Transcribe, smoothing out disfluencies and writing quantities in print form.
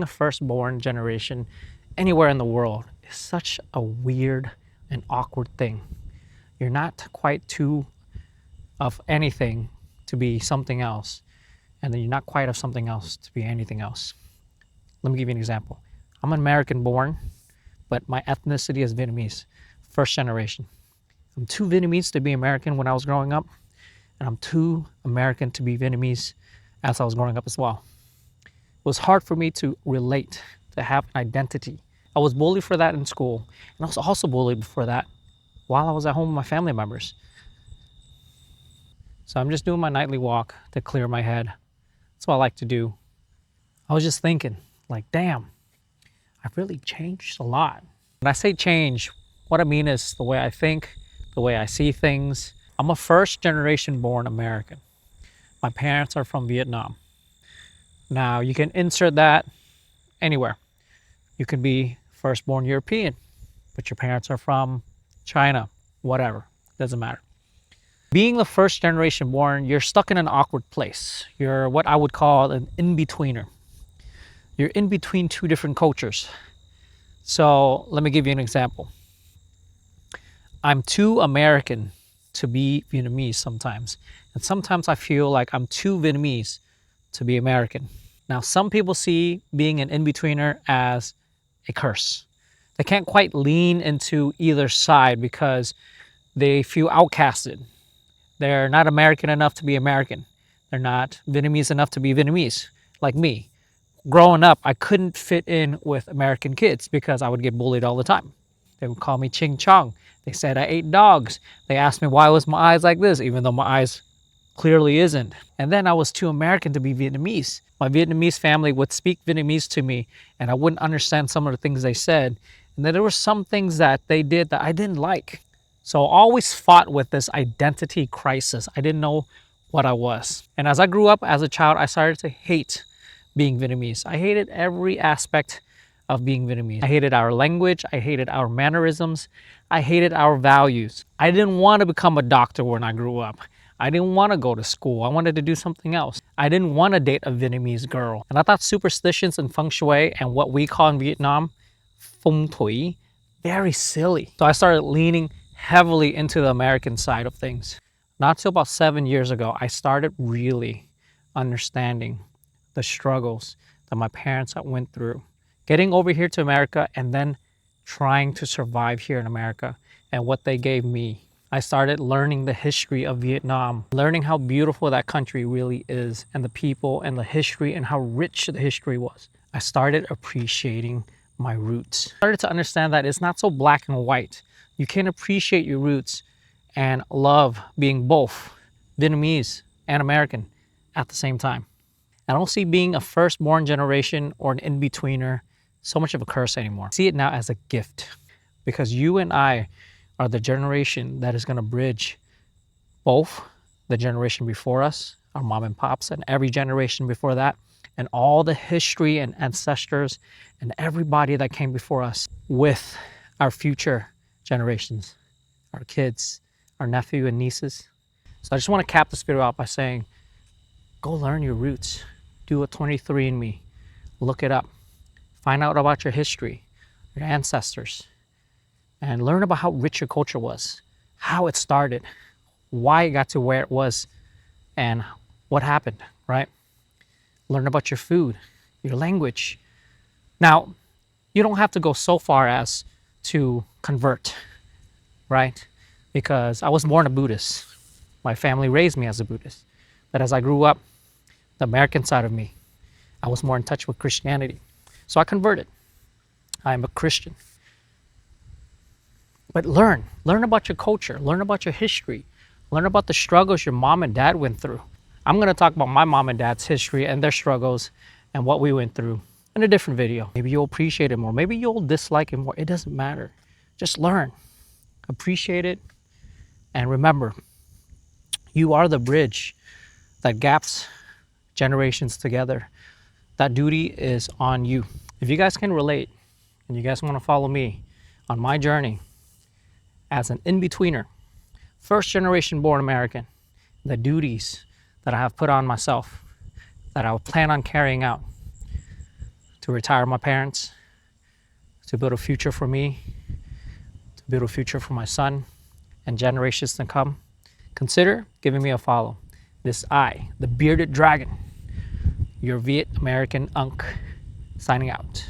The firstborn generation anywhere in the world is such a weird and awkward thing. You're not quite two of anything to be something else, and then you're not quite of something else to be anything else. Let me give you an example. I'm an American born, but my ethnicity is Vietnamese, first generation. I'm too Vietnamese to be American when I was growing up, and I'm too American to be Vietnamese as I was growing up as well. It was hard for me to relate, to have an identity. I was bullied for that in school, and I was also bullied for that while I was at home with my family members. So I'm just doing my nightly walk to clear my head. That's what I like to do. I was just thinking, like, damn, I've really changed a lot. When I say change, what I mean is the way I think, the way I see things. I'm a first generation born American. My parents are from Vietnam. Now, you can insert that anywhere. You can be firstborn European, but your parents are from China, whatever, doesn't matter. Being the first generation born, you're stuck in an awkward place. You're what I would call an in-betweener. You're in between two different cultures. So let me give you an example. I'm too American to be Vietnamese sometimes. And sometimes I feel like I'm too Vietnamese to be American. Now, some people see being an in-betweener as a curse. They can't quite lean into either side because they feel outcasted. They're not American enough to be American. They're not Vietnamese enough to be Vietnamese, like me. Growing up, I couldn't fit in with American kids because I would get bullied all the time. They would call me Ching Chong. They said I ate dogs. They asked me why was my eyes like this, even though my eyes clearly isn't. And then I was too American to be Vietnamese. My Vietnamese family would speak Vietnamese to me, and I wouldn't understand some of the things they said. And then there were some things that they did that I didn't like. So I always fought with this identity crisis. I didn't know what I was. And as I grew up as a child, I started to hate being Vietnamese. I hated every aspect of being Vietnamese. I hated our language. I hated our mannerisms. I hated our values. I didn't want to become a doctor when I grew up. I didn't want to go to school. I wanted to do something else. I didn't want to date a Vietnamese girl. And I thought superstitions and feng shui and what we call in Vietnam, phong thủy, very silly. So I started leaning heavily into the American side of things. Not till about 7 years ago, I started really understanding the struggles that my parents went through. Getting over here to America and then trying to survive here in America and what they gave me. I started learning the history of Vietnam, learning how beautiful that country really is and the people and the history and how rich the history was. I started appreciating my roots. I started to understand that it's not so black and white. You can appreciate your roots and love being both Vietnamese and American at the same time. I don't see being a firstborn generation or an in-betweener so much of a curse anymore. I see it now as a gift because you and I are the generation that is going to bridge both the generation before us, our mom and pops, and every generation before that, and all the history and ancestors and everybody that came before us with our future generations, our kids, our nephew and nieces. So I just want to cap this video out by saying, go learn your roots. Do a 23andMe. Look it up. Find out about your history, your ancestors, and learn about how rich your culture was, how it started, why it got to where it was, and what happened, right? Learn about your food, your language. Now, you don't have to go so far as to convert, right? Because I was born a Buddhist. My family raised me as a Buddhist. But as I grew up, the American side of me, I was more in touch with Christianity. So I converted. I'm a Christian. But learn about your culture, learn about your history, learn about the struggles your mom and dad went through. I'm going to talk about my mom and dad's history and their struggles and what we went through in a different video. Maybe you'll appreciate it more. Maybe you'll dislike it more. It doesn't matter. Just learn, appreciate it, and remember, you are the bridge that gaps generations together. That duty is on you. If you guys can relate and you guys want to follow me on my journey as an in-betweener, first generation born American, the duties that I have put on myself, that I will plan on carrying out, to retire my parents, to build a future for me, to build a future for my son and generations to come, consider giving me a follow. This I, the bearded dragon, your Viet American Unk, signing out.